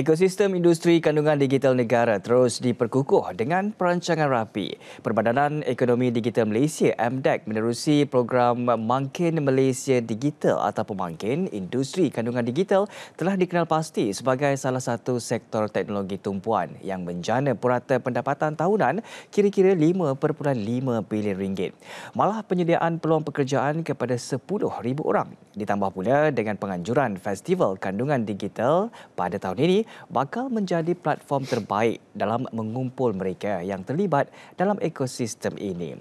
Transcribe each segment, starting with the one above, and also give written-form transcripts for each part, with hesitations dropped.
Ekosistem industri kandungan digital negara terus diperkukuh dengan perancangan rapi. Perbadanan Ekonomi Digital Malaysia (MDEC) menerusi program Mangkin Malaysia Digital atau Pemangkin Industri Kandungan Digital telah dikenal pasti sebagai salah satu sektor teknologi tumpuan yang menjana purata pendapatan tahunan kira-kira RM5.5 bilion. Malah penyediaan peluang pekerjaan kepada 10,000 orang. Ditambah pula dengan penganjuran Festival Kandungan Digital pada tahun ini bakal menjadi platform terbaik dalam mengumpul mereka yang terlibat dalam ekosistem ini.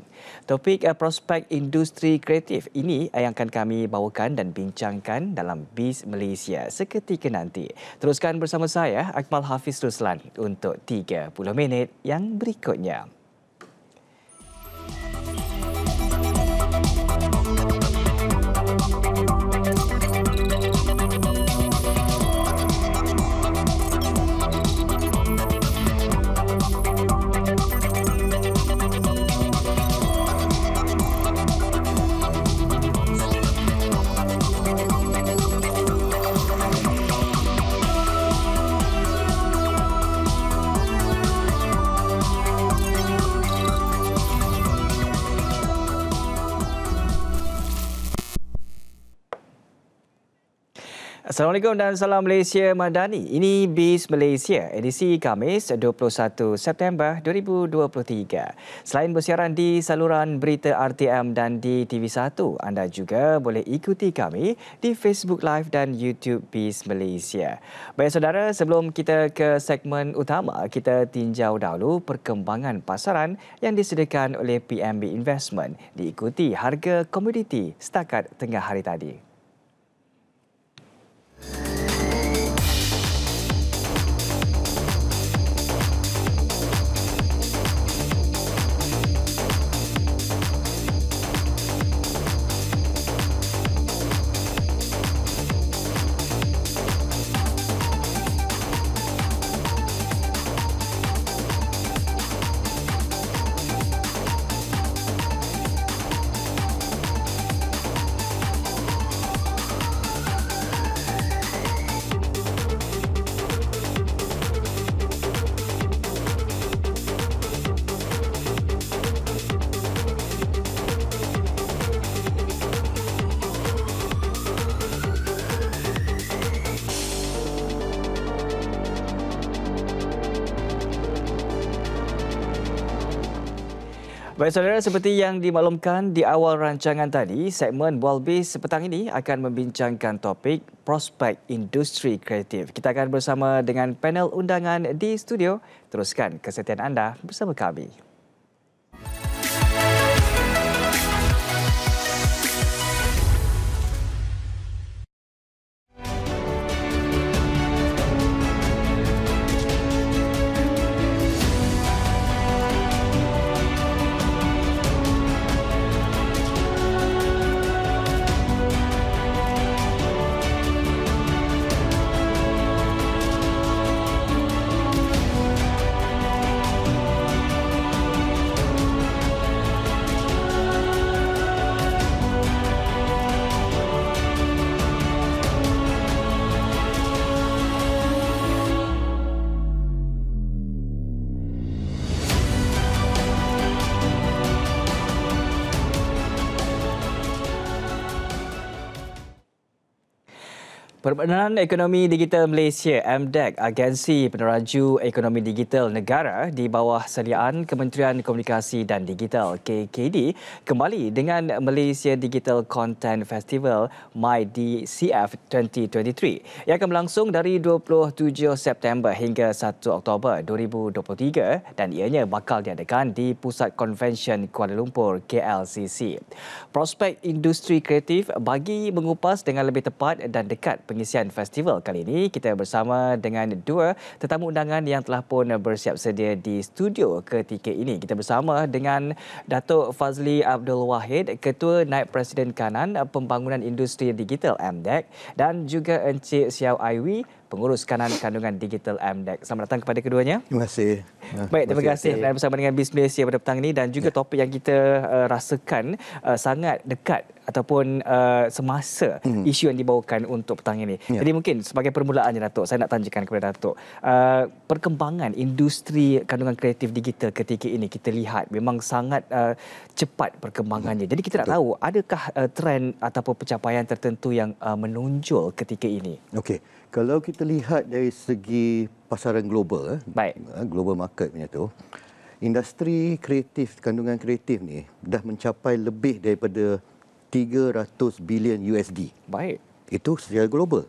Topik prospek industri kreatif ini yang akan kami bawakan dan bincangkan dalam BIS Malaysia seketika nanti. Teruskan bersama saya, Akmal Hafiz Ruslan untuk 30 minit yang berikutnya. Assalamualaikum dan salam Malaysia Madani. Ini BIS Malaysia, edisi Khamis 21 September 2023. Selain bersiaran di saluran berita RTM dan di TV1, anda juga boleh ikuti kami di Facebook Live dan YouTube BIS Malaysia. Baik saudara, sebelum kita ke segmen utama, kita tinjau dahulu perkembangan pasaran yang disediakan oleh PMB Investment diikuti harga komoditi setakat tengah hari tadi. Baik saudara, seperti yang dimaklumkan di awal rancangan tadi, segmen Bual BIS petang ini akan membincangkan topik prospek industri kreatif. Kita akan bersama dengan panel undangan di studio. Teruskan kesetiaan anda bersama kami. Perbadanan Ekonomi Digital Malaysia (MDEC), agensi peneraju ekonomi digital negara di bawah sediaan Kementerian Komunikasi dan Digital (KKD), kembali dengan Malaysia Digital Content Festival MyDCF 2023 yang akan berlangsung dari 27 September hingga 1 Oktober 2023 dan ianya bakal diadakan di Pusat Convention Kuala Lumpur KLCC. Prospek industri kreatif bagi mengupas dengan lebih tepat dan dekat pengisian festival kali ini, kita bersama dengan dua tetamu undangan yang telah pun bersiap sedia di studio ketika ini. Kita bersama dengan Datuk Fazli Abdul Wahid, Ketua Naib Presiden Kanan Pembangunan Industri Digital MDEC, dan juga Encik Xiao Aiwi, Pengurus Kanan Kandungan Digital MDEC. Selamat datang kepada keduanya. Terima kasih. Baik, terima kasih kerana bersama dengan Biz Malaysia pada petang ini, dan juga topik yang kita rasakan sangat dekat ataupun semasa isu yang dibawakan untuk petang ini. Jadi mungkin sebagai permulaannya, Datuk, saya nak tanyakan kepada Datuk, perkembangan industri kandungan kreatif digital ketika ini kita lihat memang sangat cepat perkembangannya. Jadi kita nak tahu, adakah trend ataupun pencapaian tertentu yang menonjol ketika ini? Okey. Kalau kita lihat dari segi pasaran global, global market punya tu, industri kreatif, kandungan kreatif ni dah mencapai lebih daripada 300 bilion USD. Baik. Itu secara global.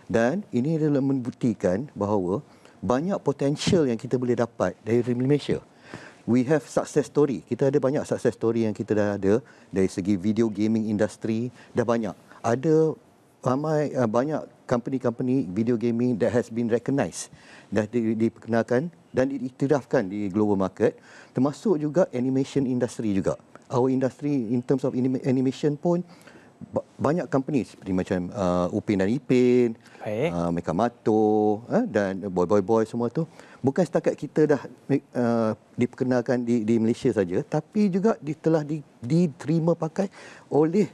Dan ini adalah membuktikan bahawa banyak potensial yang kita boleh dapat dari Malaysia. We have success story. Kita ada banyak success story yang kita dah ada dari segi video gaming industry, dah banyak. Ada ramai banyak company video gaming that has been recognized, dah diperkenalkan dan diiktirafkan di global market, termasuk juga animation industry juga. Our industry in terms of animation pun banyak company seperti macam Upin dan Ipin, Mekamato dan Boy semua tu. Bukan setakat kita dah diperkenalkan di Malaysia saja, tapi juga telah diterima pakai oleh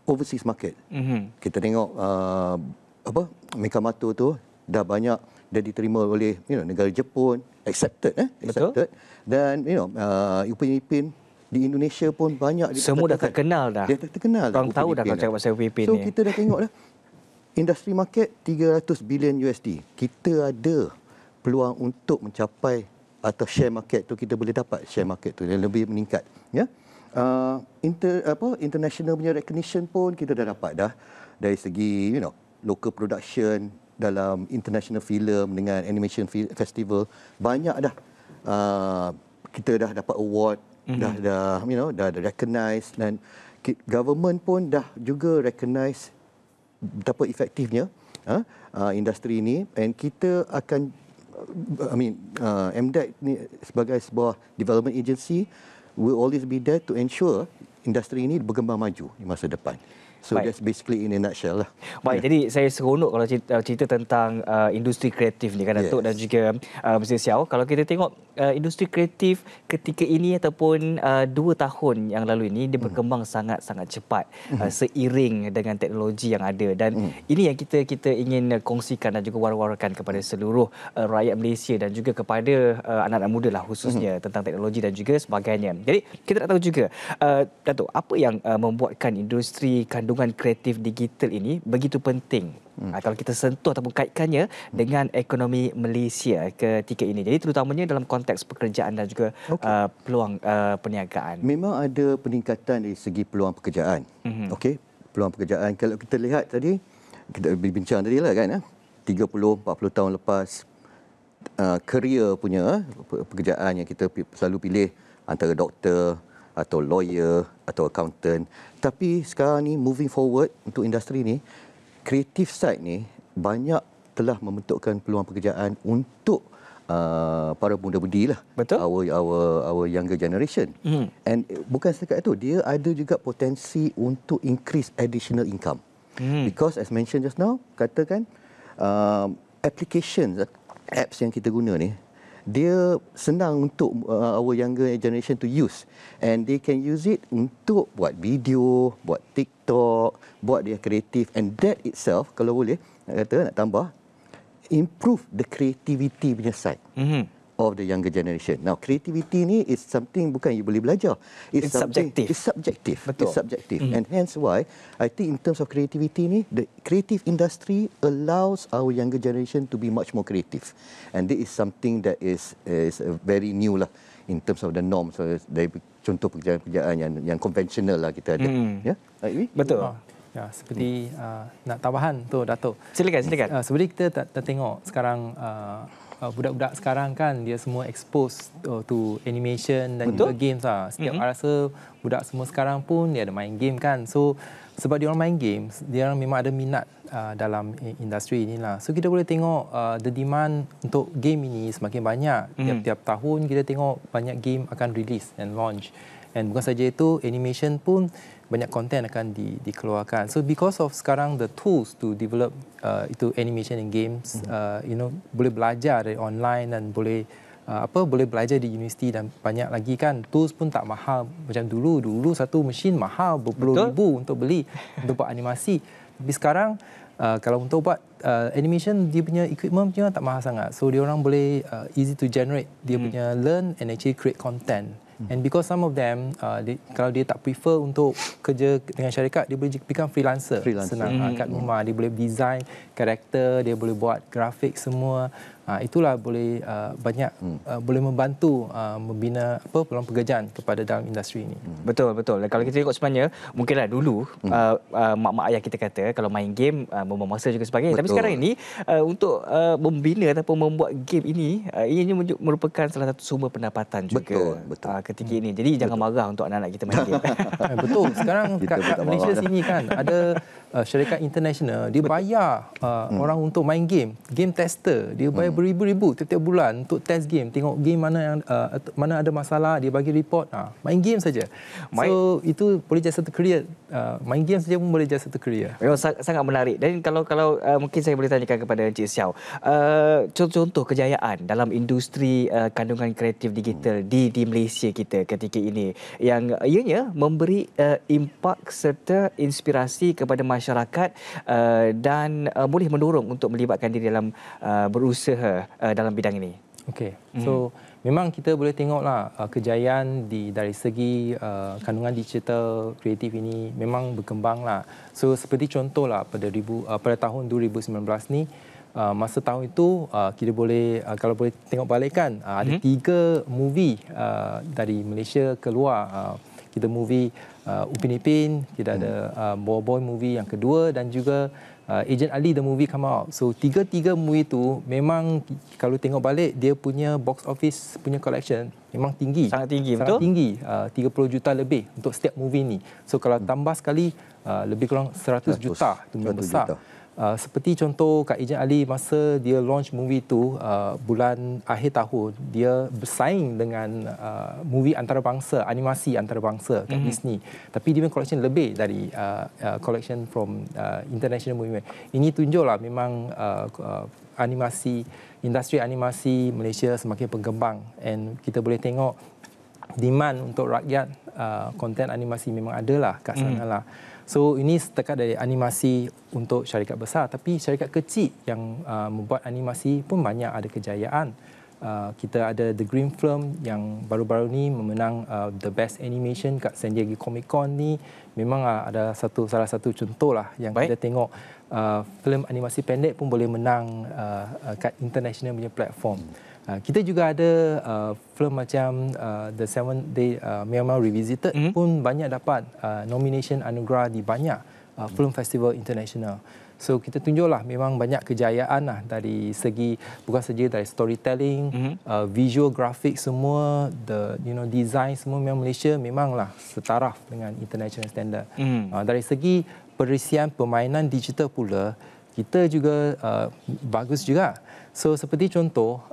overseas market. Kita tengok Mekamato tu dah banyak diterima oleh negara Jepun, accepted. Dan Upin Ipin di Indonesia pun banyak semua dah terkenal dah. Dia terkenal. Orang tahu dah kalau cakap pasal Upin Ipin ni. So ni. kita dah tengok dah industri market 300 bilion USD. Kita ada peluang untuk mencapai atau share market tu, kita boleh dapat share market tu yang lebih meningkat, ya. International punya recognition pun kita dah dapat dah dari segi local production dalam international film dengan animation festival, banyak dah. Kita dah dapat award, dah recognize, dan government pun dah juga recognize betapa efektifnya industri ini, and kita akan MDEC ni sebagai sebuah development agency will always be there to ensure industri ini berkembang maju di masa depan. So that's basically in a nutshell lah. Baik, jadi saya seronok kalau cerita tentang industri kreatif ni kan, Datuk, dan juga Mr. Xiao. Kalau kita tengok industri kreatif ketika ini ataupun 2 tahun yang lalu ini, dia berkembang sangat-sangat cepat seiring dengan teknologi yang ada, dan ini yang kita ingin kongsikan dan juga war-warkan kepada seluruh rakyat Malaysia dan juga kepada anak-anak muda lah khususnya tentang teknologi dan juga sebagainya. Jadi kita nak tahu juga, Datuk, apa yang membuatkan industri kandungan kreatif digital ini begitu penting kalau kita sentuh ataupun kaitkannya dengan ekonomi Malaysia ketika ini, jadi terutamanya dalam konteks pekerjaan dan juga peluang perniagaan? Memang ada peningkatan dari segi peluang pekerjaan. Okey, peluang pekerjaan kalau kita lihat tadi, kita berbincang tadi lah kan, 30-40 tahun lepas, career punya pekerjaan yang kita selalu pilih antara doktor atau lawyer atau accountant. Tapi sekarang ni moving forward untuk industri ni, creative side ni banyak telah membentukkan peluang pekerjaan untuk para muda-mudi lah. Betul. Our younger generation. And bukan setakat itu, dia ada juga potensi untuk increase additional income. Because as mentioned just now, katakan applications, apps yang kita guna ni, dia senang untuk our younger generation to use, and they can use it untuk buat video, buat TikTok, buat dia kreatif, and that itself kalau boleh nak tambah improve the creativity punya side. of the younger generation. Now, creativity ni is something bukan you boleh belajar. It's subjective. It's subjective. Betul. It's subjective. And hence why I think in terms of creativity ni, the creative industry allows our younger generation to be much more creative. And this is something that is very new lah in terms of the norms. So, dari contoh pekerjaan-pekerjaan yang konvensional lah kita ada. Ya, Betul. Ya, seperti nak tambahan tu Datuk. Silakan. Seperti kita tengok sekarang budak-budak sekarang kan dia semua expose to animation dan juga games lah. Setiap rasa budak semua sekarang pun dia ada main game kan. So sebab dia orang main games, dia orang memang ada minat dalam industri inilah. So kita boleh tengok the demand untuk game ini semakin banyak. Tiap-tiap tahun kita tengok banyak game akan release and launch. And bukan saja itu, animation pun banyak konten akan dikeluarkan. So because of sekarang the tools to develop itu animation and games, boleh belajar dari online dan boleh boleh belajar di universiti dan banyak lagi kan. Tools pun tak mahal macam dulu. Dulu satu mesin mahal berpuluh-ribu untuk beli untuk buat animasi. Tapi sekarang kalau untuk buat animation, dia punya equipment punya tak mahal sangat. So dia orang boleh easy to generate. Dia punya learn and actually create content. And because some of them, kalau dia tak prefer untuk kerja dengan syarikat, dia boleh become freelancer. Senang kat rumah. Dia boleh design karakter, dia boleh buat grafik semua. Itulah boleh banyak boleh membantu membina peluang pekerjaan kepada dalam industri ini. Betul. Dan kalau kita tengok sebenarnya, mungkinlah dulu mak-mak ayah kita kata kalau main game membuang masa juga sebagainya. Tapi sekarang ini untuk membina ataupun membuat game ini, ianya merupakan salah satu sumber pendapatan juga. Betul. Ketika ini. Jadi jangan marah untuk anak-anak kita main game. Betul. Sekarang kat Malaysia sini kan ada syarikat international, dia bayar orang untuk main game. Game tester. Dia bayar beribu-ribu tiap-tiap bulan untuk test game. Tengok game mana yang mana ada masalah, dia bagi report. Main game saja. So itu boleh jadi satu career. Main game saja pun boleh jadi satu career. Memang sangat menarik. Dan kalau mungkin saya boleh tanyakan kepada Encik Siaw, contoh-contoh kejayaan dalam industri kandungan kreatif digital di Malaysia kita ketika ini yang ianya memberi impak serta inspirasi kepada masyarakat dan boleh mendorong untuk melibatkan diri dalam berusaha dalam bidang ini. Okey. So memang kita boleh tengoklah kejayaan dari segi kandungan digital kreatif ini memang berkembanglah. So seperti contohlah pada tahun 2019 ni, masa tahun itu kita boleh kalau boleh tengok balik kan ada 3 movie dari Malaysia keluar. Kita movie Upin Ipin, kita ada Boy movie yang kedua dan juga Agent Ali the movie come out. So tiga movie tu memang kalau tengok balik dia punya box office punya collection memang tinggi. Sangat tinggi, betul? Sangat tinggi. 30 juta lebih untuk setiap movie ni. So kalau tambah sekali lebih kurang 100 juta. Itu memang besar. Seperti contoh Kak Agent Ali masa dia launch movie tu bulan akhir tahun, dia bersaing dengan movie antarabangsa, animasi antarabangsa kat Disney. Tapi dia punya collection lebih dari collection from international movie. Ini tunjuklah memang industri animasi Malaysia semakin berkembang, and kita boleh tengok demand untuk rakyat konten animasi memang adalah kat sana lah. So ini setakat dari animasi untuk syarikat besar, tapi syarikat kecil yang membuat animasi pun banyak ada kejayaan. Kita ada The Green Film yang baru-baru ni memenang The Best Animation kat San Diego Comic Con ni. Memang ada salah satu contoh lah yang kita tengok filem animasi pendek pun boleh menang kat international punya platform. Kita juga ada filem macam The 7 Day Myanmar Revisited pun banyak dapat nomination anugerah di banyak film festival international. So kita tunjuklah memang banyak kejayaan lah dari segi bukan saja dari storytelling, visual graphic semua, design semua memang Malaysia memanglah setaraf dengan international standard. Dari segi perisian permainan digital pula kita juga bagus juga. So seperti contoh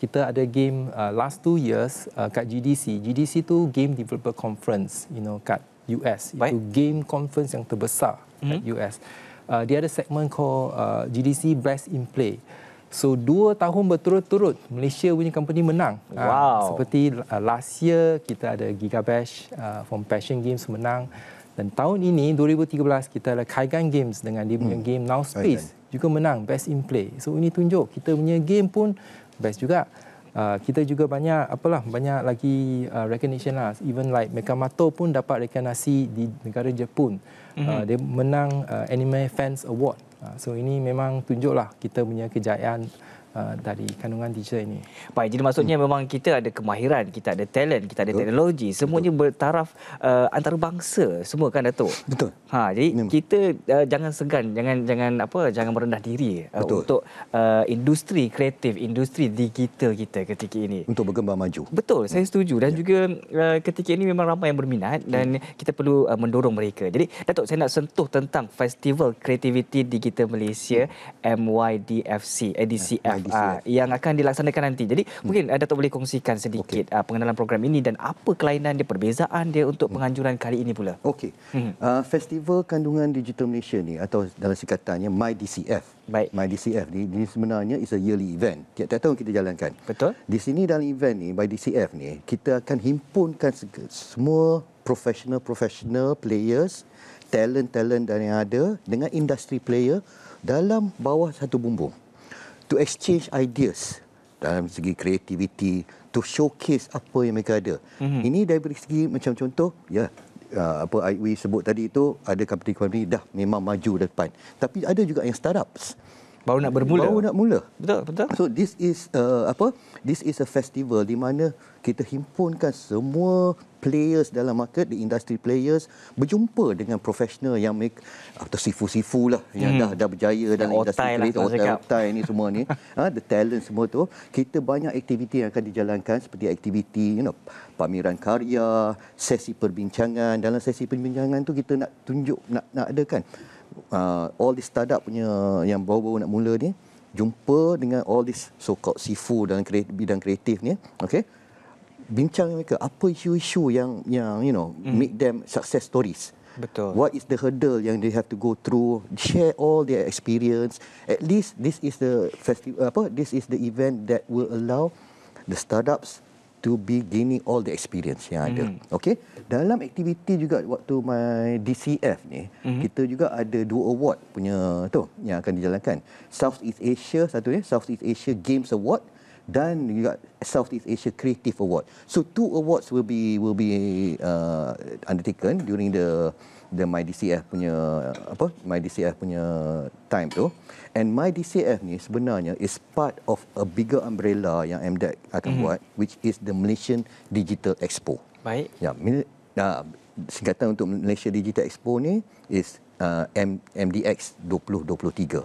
kita ada game last 2 years kat GDC. GDC tu Game Developer Conference, kat US. Itu game conference yang terbesar kat US. Dia ada segmen called GDC Best in Play. So 2 tahun berturut-turut Malaysia punya company menang. Wow. Seperti last year kita ada Gigabash from Passion Games menang. Dan tahun ini 2013 kita ada Kaigan Games dengan dia punya game Now Space juga menang Best in Play. So ini tunjuk kita punya game pun best juga. Kita juga banyak lagi recognition lah. Even like Mekamoto pun dapat rekognisi di negara Jepun. Dia menang Anime Fans Award. So ini memang tunjuklah kita punya kejayaan dari kandungan digital ini. Baik, jadi maksudnya memang kita ada kemahiran, kita ada talent, kita ada teknologi, semuanya bertaraf antarabangsa semua kan Datuk? Betul. Jadi kita jangan segan, jangan merendah diri untuk industri kreatif, industri digital kita ketika ini. Untuk berkembang maju. Betul, saya setuju dan juga ketika ini memang ramai yang berminat dan kita perlu mendorong mereka. Jadi Datuk, saya nak sentuh tentang Festival Kreativiti Digital Malaysia MYDFC, DCF. Yang akan dilaksanakan nanti. Jadi mungkin Datuk boleh kongsikan sedikit pengenalan program ini dan apa kelainan dia, perbezaan dia untuk penganjuran kali ini pula. Okey. Festival Kandungan Digital Malaysia ni atau dalam singkatannya MyDCF. Baik. MyDCF ni sebenarnya is a yearly event. Tiap tahun kita jalankan. Betul. Di sini dalam event ni MyDCF ni kita akan himpunkan semua professional players, talent dan yang ada dengan industry player dalam bawah satu bumbung. To exchange ideas dalam segi kreativiti, to showcase apa yang mereka ada. Ini dari segi macam contoh, apa we sebut tadi itu, ada company-company dah memang maju depan. Tapi ada juga yang startups. Baru nak mula. Betul. So this is This is a festival di mana kita himpunkan semua players dalam market, the industry players berjumpa dengan profesional yang atau sifu-sifu lah yang dah berjaya dalam industri otai ni semua ni. The talent semua tu, kita banyak aktiviti yang akan dijalankan seperti aktiviti pameran karya, sesi perbincangan. Dalam sesi perbincangan tu kita nak tunjuk nak adakan all the startup punya yang baru-baru nak mula ni jumpa dengan all this so-called sifu dalam bidang kreatif ni, okey, bincang dengan mereka apa isu-isu yang make them success stories. Betul. What is the hurdle yang they have to go through, share all their experience. At least this is the this is the event that will allow the startups to be gaining all the experience yang ada. Okey. Dalam aktiviti juga waktu my DCF ni, kita juga ada 2 award punya tu yang akan dijalankan. Southeast Asia Southeast Asia Games Award dan juga Southeast Asia Creative Award. So 2 awards will be undertaken during the MyDCF punya time tu. And MyDCF ni sebenarnya is part of a bigger umbrella yang MDEC akan buat, which is the Malaysian Digital Expo. Baik. Ya, singkatan untuk Malaysia Digital Expo ni is MDX 2023.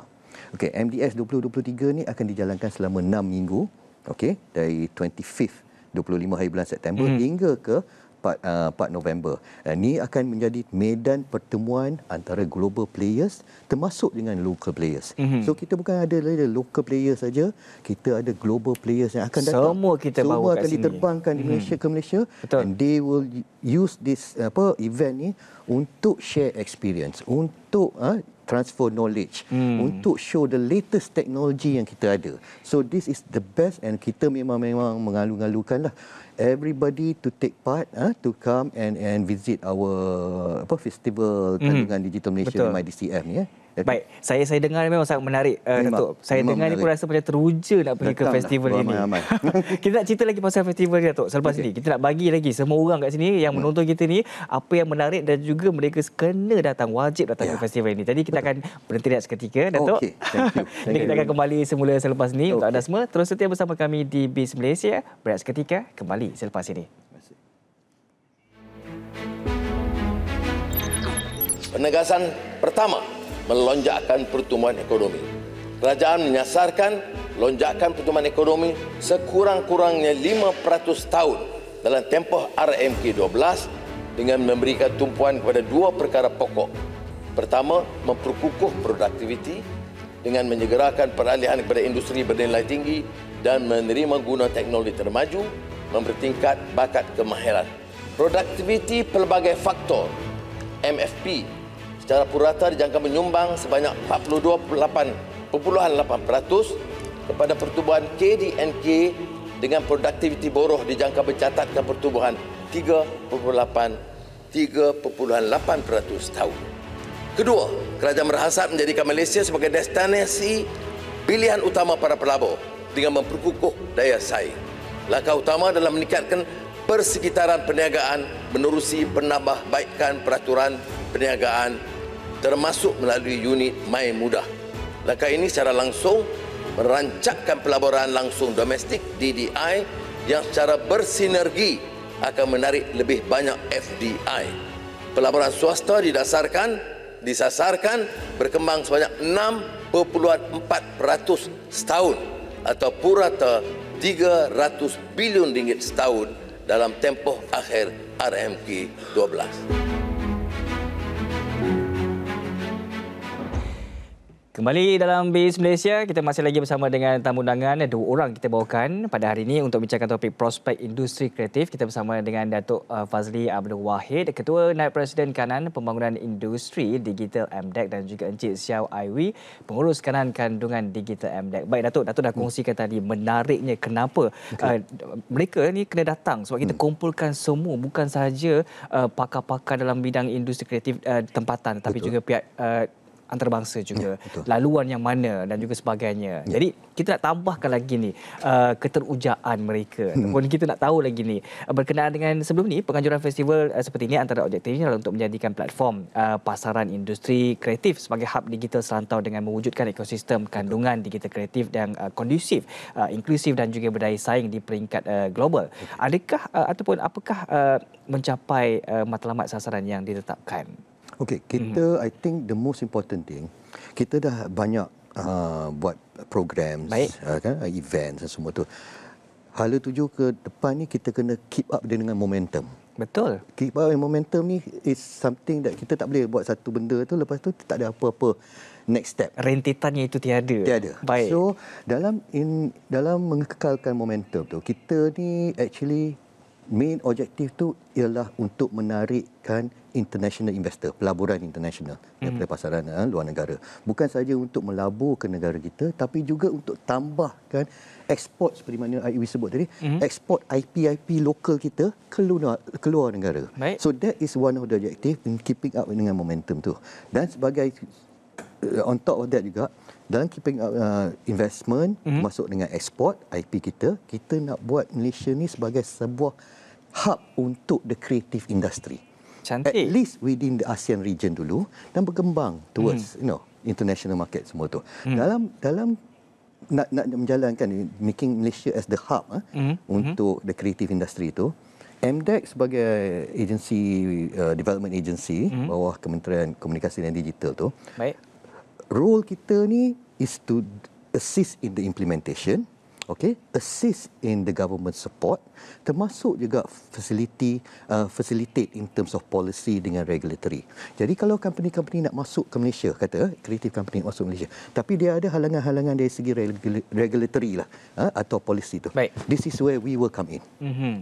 Okey, MDX 2023 ni akan dijalankan selama 6 minggu. Okey, dari 25th 25 hari bulan September hingga ke 4 November. Ini akan menjadi medan pertemuan antara global players termasuk dengan local players. So kita bukan ada local players saja, kita ada global players yang akan datang. Semua kita bawa kat sini. Semua akan diterbangkan di Malaysia ke Malaysia. Betul. And they will use this event ni untuk share experience, untuk transfer knowledge, untuk show the latest technology yang kita ada. So this is the best, and kita memang mengalu-alukan lah everybody to take part, to come and visit our festival Kandungan Digital Malaysia MyDCF ni. Baik, saya dengar memang sangat menarik, Datuk. Saya dengar ni pun rasa macam teruja nak pergi ke festival ini. Kita nak cerita lagi pasal festival ni, Datuk. Selepas ini kita nak bagi lagi semua orang kat sini yang menonton kita ni apa yang menarik dan juga mereka kena datang, wajib datang ke festival ini. Jadi kita akan berhenti rehat seketika, Datuk. Okay, thank you. Jadi kita akan kembali semula selepas ini. Untuk anda semua, terus setia bersama kami di BIS Malaysia. Berehat seketika, kembali selepas ini. Penegasan pertama, melonjakkan pertumbuhan ekonomi. Kerajaan menyasarkan lonjakan pertumbuhan ekonomi sekurang-kurangnya 5% tahun dalam tempoh RMK12 dengan memberikan tumpuan kepada 2 perkara pokok. Pertama, memperkukuh produktiviti dengan menyegerakan peralihan kepada industri bernilai tinggi dan menerima guna teknologi termaju, mempertingkat bakat kemahiran. Produktiviti pelbagai faktor, MFP, secara purata dijangka menyumbang sebanyak 42.8% kepada pertumbuhan KDNK dengan produktiviti boroh dijangka mencatatkan pertumbuhan 3.8% tahun. Kedua, kerajaan berhasrat menjadikan Malaysia sebagai destinasi pilihan utama para pelabur dengan memperkukuh daya saing. Langkah utama adalah meningkatkan persekitaran perniagaan menerusi penambahbaikan peraturan perniagaan termasuk melalui unit My Mudah. Langkah ini secara langsung merancangkan pelaburan langsung domestik DDI yang secara bersinergi akan menarik lebih banyak FDI. Pelaburan swasta disasarkan berkembang sebanyak 6.4% setahun atau purata RM300 bilion setahun dalam tempoh akhir RMK 12. Kembali dalam Biz Malaysia, kita masih lagi bersama dengan tamu undangan. 2 orang kita bawakan pada hari ini untuk bincangkan topik prospek industri kreatif. Kita bersama dengan Datuk Fazli Abdul Wahid, Ketua Naib Presiden Kanan Pembangunan Industri Digital MDEC, dan juga Encik Xiao Aiwi, Pengurus Kanan Kandungan Digital MDEC. Baik Datuk dah kongsikan tadi menariknya kenapa mereka ni kena datang sebab kita kumpulkan semua, bukan sahaja pakar-pakar dalam bidang industri kreatif tempatan, tapi juga pihak antarabangsa juga, laluan yang mana dan juga sebagainya. Jadi kita nak tambahkan lagi ni keterujaan mereka, ataupun kita nak tahu lagi ni berkenaan dengan sebelum ni penganjuran festival seperti ini, antara objektifnya adalah untuk menjadikan platform pasaran industri kreatif sebagai hub digital serantau dengan mewujudkan ekosistem kandungan digital kreatif yang kondusif, inklusif dan juga berdaya saing di peringkat global. Adakah ataupun apakah mencapai matlamat sasaran yang ditetapkan? Okey, kita I think the most important thing, kita dah banyak buat programs, kan, events dan semua tu. Hala tuju ke depan ni kita kena keep up dengan momentum. Betul. Keep up dengan momentum ni is something that kita tak boleh buat satu benda tu lepas tu tak ada apa-apa next step. Rentetannya itu tiada. Baik. So dalam mengekalkan momentum tu, kita ni actually main objektif tu ialah untuk menarikkan international investor, pelaburan international daripada pasaran luar negara. Bukan saja untuk melabur ke negara kita, tapi juga untuk tambahkan ekspor seperti mana Aiwi sebut tadi, ekspor IP lokal kita keluar negara. Baik. So that is one of the objective in keeping up dengan momentum tu. Dan sebagai on top of that juga, dalam keeping up investment masuk dengan ekspor IP kita nak buat Malaysia ni sebagai sebuah hub untuk the creative industry. Cantik. At least within the ASEAN region dulu dan berkembang towards international market semua tu. Dalam nak menjalankan making Malaysia as the hub untuk the creative industry tu, MDEC sebagai agensi development agency bawah Kementerian Komunikasi dan Digital tu, baik, role kita ni is to assist in the implementation, assist in the government support, termasuk juga facilitate in terms of policy dengan regulatory. Jadi kalau company-company nak masuk ke Malaysia, kata creative company nak masuk Malaysia, tapi dia ada halangan-halangan dari segi regulatory lah atau policy tu. Baik. This is where we will come in.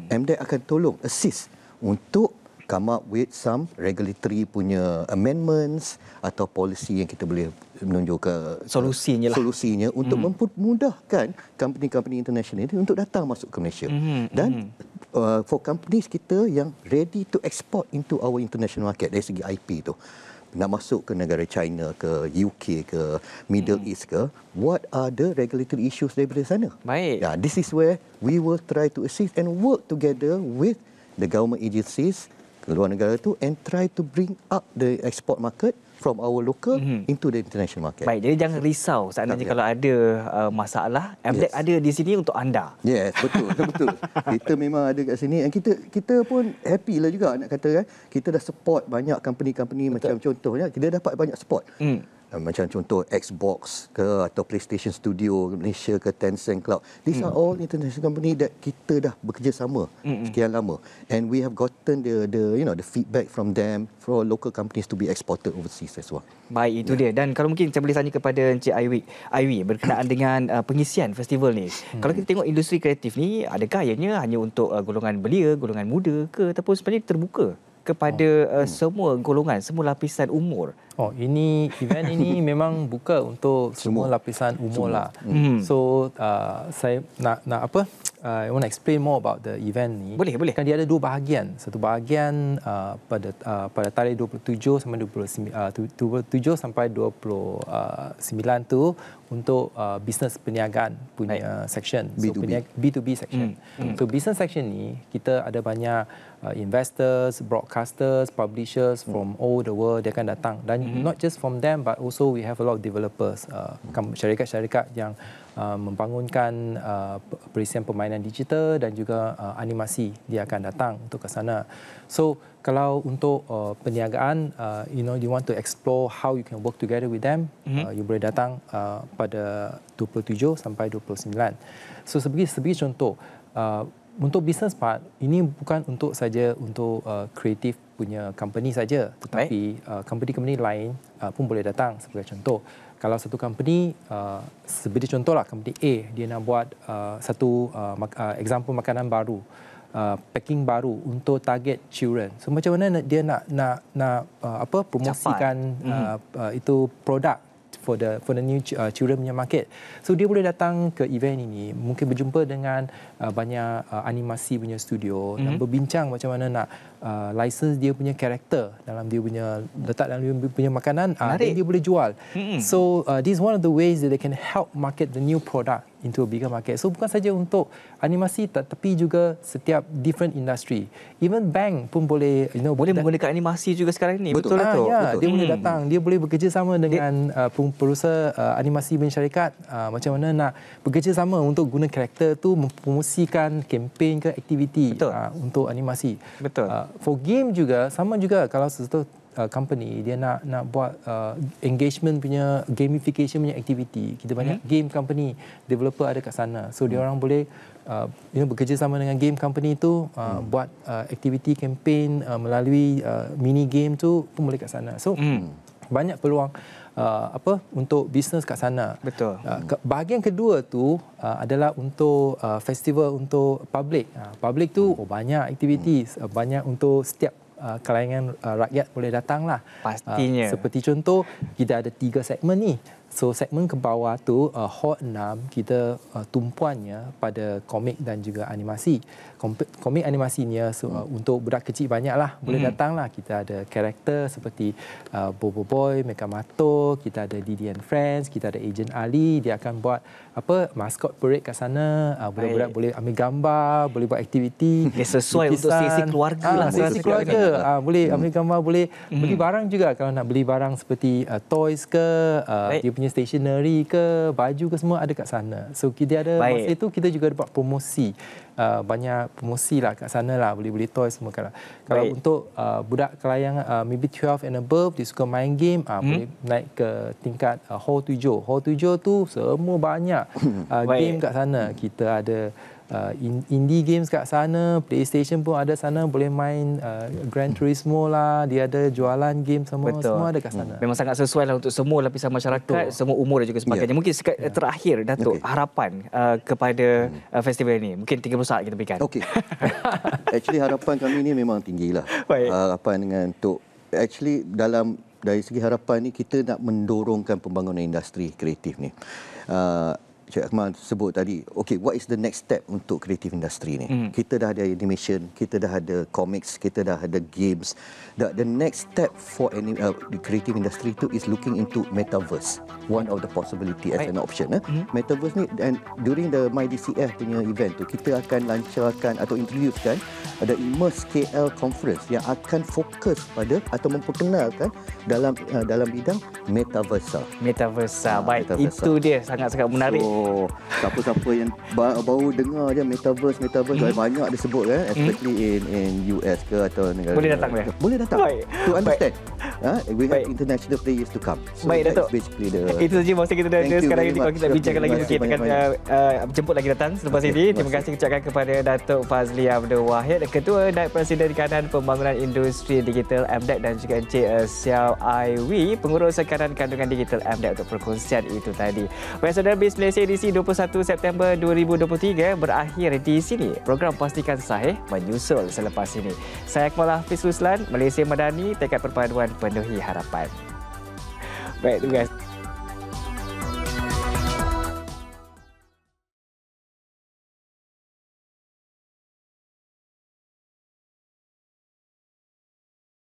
MDEC akan tolong assist untuk come up with some regulatory punya amendments atau policy yang kita boleh menunjuk ke solusinya untuk memudahkan company-company international ini untuk datang masuk ke Malaysia. Dan for companies kita yang ready to export into our international market dari segi IP tu, nak masuk ke negara China, ke UK, ke Middle East ke, what are the regulatory issues daripada sana? Baik. This is where we will try to assist and work together with the government agencies luar negara tu and try to bring up the export market from our local into the international market. Baik, jadi jangan risau seandainya kalau ada masalah, MDEC ada di sini untuk anda. Yes, betul. Kita memang ada kat sini, dan kita pun happy lah juga nak kata kan. Kita dah support banyak company-company, macam contohnya kita dapat banyak support. Macam contoh Xbox ke atau PlayStation Studio Malaysia ke Tencent Cloud. These are all international company that kita dah bekerja sama sekian lama, and we have gotten the feedback from them for local companies to be exported overseas as well. Baik, itu dia. Dan kalau mungkin saya boleh tanya kepada Encik Aiwi berkenaan dengan pengisian festival ni. Kalau kita tengok industri kreatif ni, adakah ianya hanya untuk golongan belia, golongan muda ke, ataupun sebenarnya terbuka kepada semua golongan, semua lapisan umur? Event ini memang buka untuk semua lapisan umur lah. So saya nak I want to explain more about the event ni. Boleh. Kan dia ada 2 bahagian. Satu bahagian pada tarikh 27 sampai 29 tu untuk bisnes perniagaan punya section. So B2B section. So business section ni kita ada banyak investors, broadcasters, publishers from all the world, dia akan datang. Dan not just from them but also we have a lot of developers, syarikat-syarikat yang membangunkan perisian permainan digital dan juga animasi, dia akan datang untuk ke sana. So kalau untuk perniagaan, you want to explore how you can work together with them, you boleh datang pada 27 sampai 29. So sebagai contoh, untuk business part, ini bukan untuk saja untuk kreatif punya company saja, tetapi company-company lain pun boleh datang. Sebagai contoh, kalau satu company, seperti contohlah company A, dia nak buat satu example makanan baru, packing baru untuk target children. So macam mana dia nak promosikan itu produk for the new children punya market. So dia boleh datang ke event ini, mungkin berjumpa dengan banyak animasi punya studio dan berbincang macam mana nak license dia punya karakter dalam dia punya letak dalam dia punya makanan, dan dia boleh jual. So this is one of the ways that they can help market the new product into a bigger market. So bukan saja untuk animasi tapi juga setiap different industry. Even bank pun boleh boleh menggunakan animasi juga sekarang ni. Betul lah tu. Betul. Dia boleh datang, dia boleh bekerjasama dengan perusahaan animasi punya syarikat, macam mana nak bekerjasama untuk guna karakter tu mempromosikan kempen ke aktiviti untuk animasi. Betul. For game juga sama juga, kalau sesuatu company dia nak buat engagement punya gamification punya aktiviti, kita banyak game company developer ada kat sana. So dia orang boleh bekerjasama dengan game company tu buat aktiviti campaign melalui mini game tu pun boleh kat sana. So banyak peluang untuk bisnes kat sana. Betul. Bahagian kedua tu adalah untuk festival untuk public. Public tu banyak aktiviti, banyak untuk setiap kalangan rakyat boleh datanglah. Pastinya. Seperti contoh, kita ada 3 segmen ni. So segmen ke bawah tu Hot 6 kita tumpuannya pada komik dan juga animasi. Komik animasinya untuk budak kecil banyaklah boleh datanglah. Kita ada karakter seperti Bobo Boy, Mekamato, kita ada Didi and Friends, kita ada Agent Ali, dia akan buat maskot parade kat sana. Budak-budak boleh ambil gambar, boleh buat aktiviti. Sesuai untuk sesi keluarga lah. Sesi keluarga. Boleh ambil gambar, boleh beli barang juga. Kalau nak beli barang seperti toys ke, dia punya stationery ke, baju ke, semua ada kat sana. So kita ada masa itu kita juga buat promosi. Banyak promosi lah kat sana lah, boleh beli toys semua. Kalau untuk budak kelayang maybe 12 and above, dia suka main game, boleh naik ke tingkat Hall 7. Hall 7 tu semua banyak game kat sana. Kita ada indie games kat sana, PlayStation pun ada sana, boleh main Gran Turismo lah, dia ada jualan game semua ada kat sana. Memang sangat sesuai lah untuk semua lapisan masyarakat, semua umur dan juga sebagainya. Mungkin terakhir Datuk, harapan kepada festival ini, mungkin 30 saat kita berikan. Okey. Actually harapan kami ni memang tinggilah. Harapan dengan untuk actually dari segi harapan ni kita nak mendorongkan pembangunan industri kreatif ni. Cik Akmal sebut tadi, okay, what is the next step untuk creative industry ni? Kita dah ada animation, kita dah ada comics, kita dah ada games. The next step for the creative industry tu is looking into metaverse. One of the possibility as an option. Metaverse ni, and during the MyDCF punya event tu, kita akan lancarkan atau introducekan ada Immerse KL Conference yang akan fokus pada atau memperkenalkan dalam bidang metaversa. Baik, itu dia sangat-sangat menarik. Siapa-siapa yang baru dengar je metaverse banyak disebut especially in US ke atau negara. Boleh datang dia. Boleh datang. To understand. We have international players to come. So baik, Datuk. Basically itu saja masa kita dah ada sekarang ini. Kalau kita bincangkan lagi mungkin akan jemput lagi datang selepas ini. Terima kasih ucapkan kepada Datuk Fazli Abdul Wahid, Ketua Naib Presiden Kanan Pembangunan Industri Digital MDEC, dan juga Encik Xiao Ai Wee, Pengurus Kanan Kandungan Digital MDEC, untuk perkongsian itu tadi. Baik saudara, BIS Malaysia edisi 21 September 2023 berakhir di sini. Program Pastikan Sahih menyusul selepas ini. Saya Akmal Hafiz Ruslan, Malaysia Madani, tekad perpaduan penuhi harapan. Baik, terima kasih.